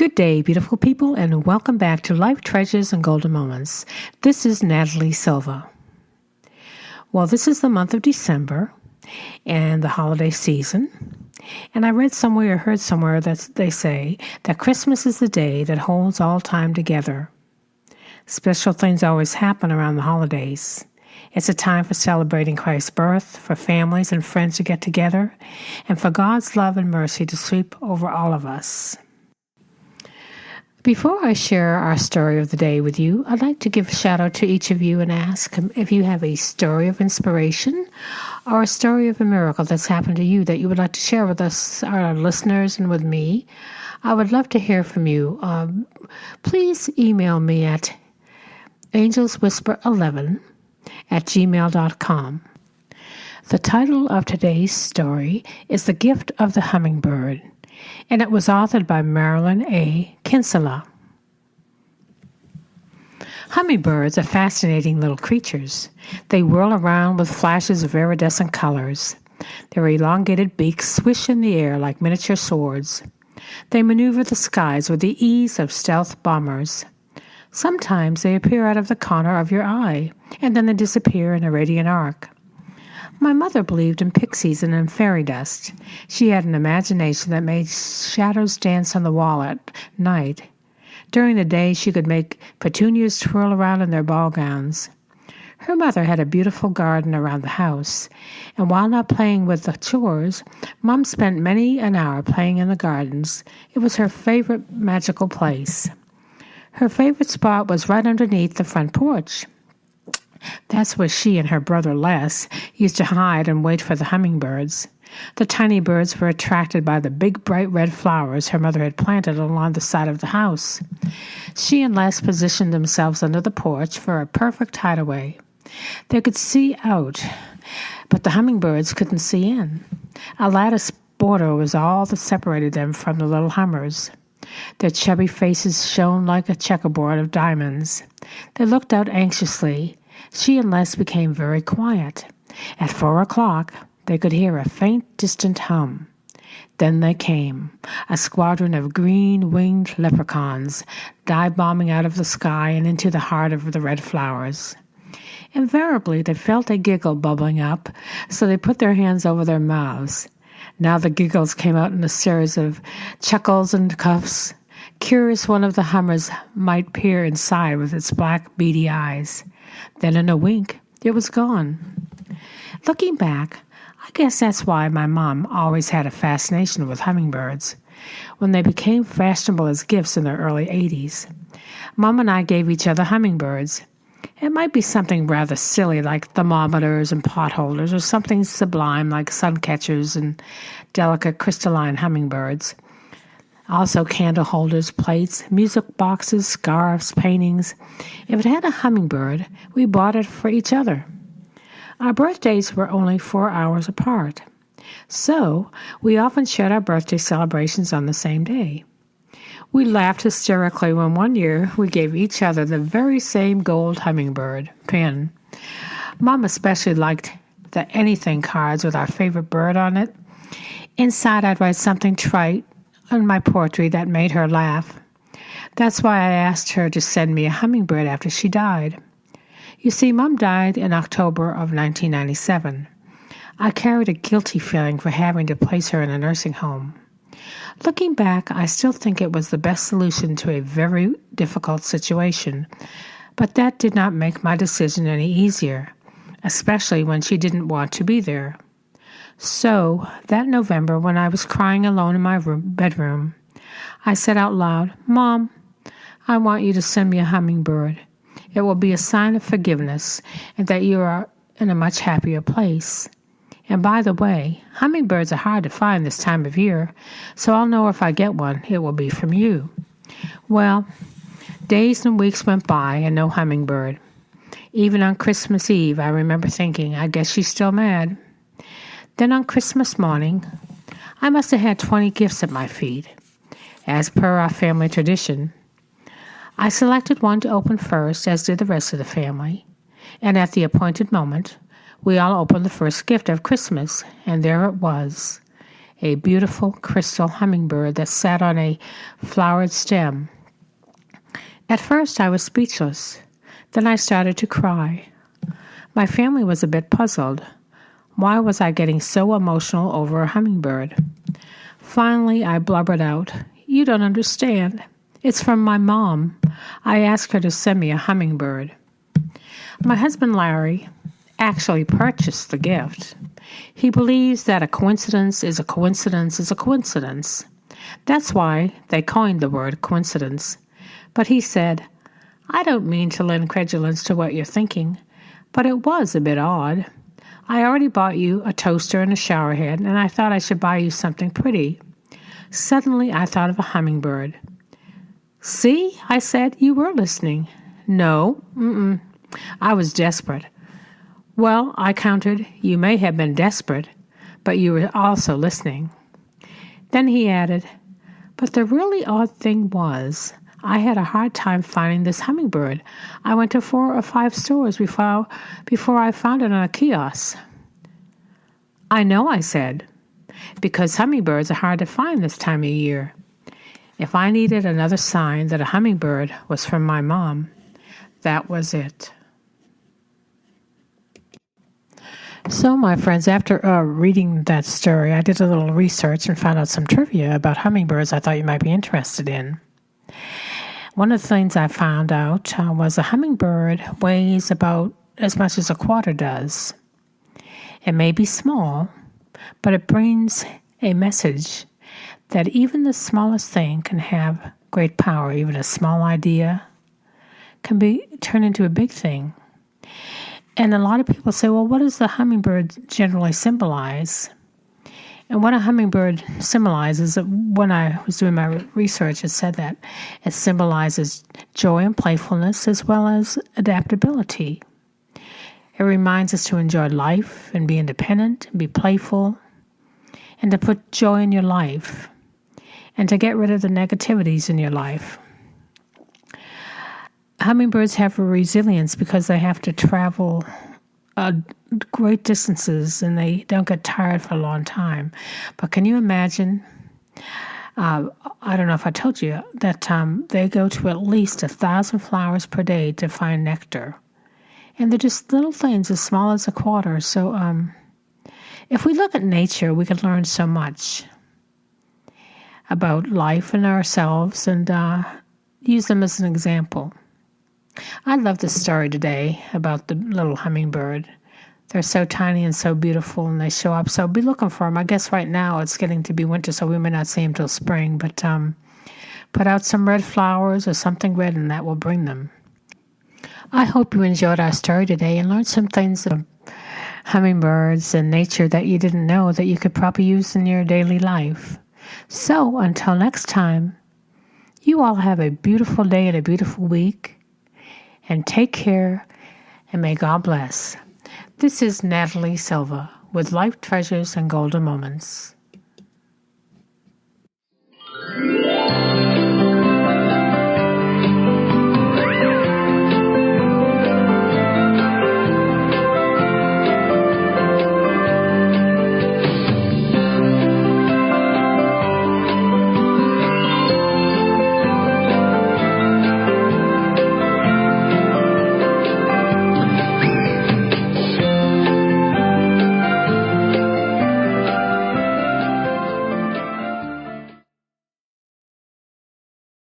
Good day, beautiful people, and welcome back to Life Treasures and Golden Moments. This is Natalie Silva. Well, this is the month of December and the holiday season. And I read somewhere or heard somewhere that they say that Christmas is the day that holds all time together. Special things always happen around the holidays. It's a time for celebrating Christ's birth, for families and friends to get together, and for God's love and mercy to sweep over all of us. Before I share our story of the day with you, I'd like to give a shout out to each of you and ask if you have a story of inspiration or a story of a miracle that's happened to you that you would like to share with us, our listeners, and with me. I would love to hear from you. Please email me at angelswhisper11@gmail.com. The title of today's story is The Gift of the Hummingbird, and it was authored by Marilyn A. Kinsella. Hummingbirds are fascinating little creatures. They whirl around with flashes of iridescent colors. Their elongated beaks swish in the air like miniature swords. They maneuver the skies with the ease of stealth bombers. Sometimes they appear out of the corner of your eye, and then they disappear in a radiant arc. My mother believed in pixies and in fairy dust. She had an imagination that made shadows dance on the wall at night. During the day, she could make petunias twirl around in their ball gowns. Her mother had a beautiful garden around the house, and while not playing with the chores, Mom spent many an hour playing in the gardens. It was her favorite magical place. Her favorite spot was right underneath the front porch. That's where she and her brother Les used to hide and wait for the hummingbirds. The tiny birds were attracted by the big bright red flowers her mother had planted along the side of the house. She and Les positioned themselves under the porch for a perfect hideaway. They could see out, but the hummingbirds couldn't see in. A lattice border was all that separated them from the little hummers. Their chubby faces shone like a checkerboard of diamonds. They looked out anxiously. She and Les became very quiet. At 4 o'clock, they could hear a faint, distant hum. Then they came, a squadron of green-winged leprechauns, dive-bombing out of the sky and into the heart of the red flowers. Invariably, they felt a giggle bubbling up, so they put their hands over their mouths. Now the giggles came out in a series of chuckles and cuffs. Curious one of the hummers might peer inside with its black, beady eyes. Then in a wink, it was gone. Looking back, I guess that's why my mom always had a fascination with hummingbirds. When they became fashionable as gifts in the early 80s, Mom and I gave each other hummingbirds. It might be something rather silly like thermometers and potholders, or something sublime like sun catchers and delicate crystalline hummingbirds. Also candle holders, plates, music boxes, scarves, paintings. If it had a hummingbird, we bought it for each other. Our birthdays were only 4 hours apart, so we often shared our birthday celebrations on the same day. We laughed hysterically when one year we gave each other the very same gold hummingbird pin. Mom especially liked the anything cards with our favorite bird on it. Inside I'd write something trite on my poetry that made her laugh. That's why I asked her to send me a hummingbird after she died. You see, Mom died in October of 1997. I carried a guilty feeling for having to place her in a nursing home. Looking back, I still think it was the best solution to a very difficult situation, but that did not make my decision any easier, especially when she didn't want to be there. So, that November, when I was crying alone in my bedroom, I said out loud, "Mom, I want you to send me a hummingbird. It will be a sign of forgiveness and that you are in a much happier place. And by the way, hummingbirds are hard to find this time of year, so I'll know if I get one, it will be from you." Well, days and weeks went by and no hummingbird. Even on Christmas Eve, I remember thinking, I guess she's still mad. Then on Christmas morning, I must have had 20 gifts at my feet. As per our family tradition, I selected one to open first, as did the rest of the family. And at the appointed moment, we all opened the first gift of Christmas, and there it was, a beautiful crystal hummingbird that sat on a flowered stem. At first, I was speechless. Then I started to cry. My family was a bit puzzled. Why was I getting so emotional over a hummingbird? Finally, I blubbered out, "You don't understand. It's from my mom. I asked her to send me a hummingbird." My husband Larry actually purchased the gift. He believes that a coincidence is a coincidence is a coincidence. That's why they coined the word coincidence. But he said, "I don't mean to lend credulence to what you're thinking, but it was a bit odd. I already bought you a toaster and a shower head, and I thought I should buy you something pretty." Suddenly, I thought of a hummingbird. "See," I said, "you were listening." "No, I was desperate." "Well," I countered, "you may have been desperate, but you were also listening." Then he added, "But the really odd thing was, I had a hard time finding this hummingbird. I went to 4 or 5 stores before I found it on a kiosk." "I know," I said, "because hummingbirds are hard to find this time of year." If I needed another sign that a hummingbird was from my mom, that was it. So, my friends, after reading that story, I did a little research and found out some trivia about hummingbirds I thought you might be interested in. One of the things I found out was a hummingbird weighs about as much as a quarter does. It may be small, but it brings a message that even the smallest thing can have great power. Even a small idea can be turned into a big thing. And a lot of people say, well, what does the hummingbird generally symbolize? And what a hummingbird symbolizes, when I was doing my research, it said that it symbolizes joy and playfulness as well as adaptability. It reminds us to enjoy life and be independent and be playful and to put joy in your life and to get rid of the negativities in your life. Hummingbirds have a resilience because they have to travel great distances and they don't get tired for a long time. But can you imagine, I don't know if I told you, that they go to at least 1,000 flowers per day to find nectar. And they're just little things as small as a quarter. So if we look at nature, we can learn so much about life and ourselves and use them as an example. I love this story today about the little hummingbird. They're so tiny and so beautiful, and they show up. So be looking for them. I guess right now it's getting to be winter, so we may not see them till spring. But put out some red flowers or something red, and that will bring them. I hope you enjoyed our story today and learned some things about hummingbirds and nature that you didn't know that you could probably use in your daily life. So until next time, you all have a beautiful day and a beautiful week. And take care, and may God bless. This is Natalie Silva with Life Treasures and Golden Moments.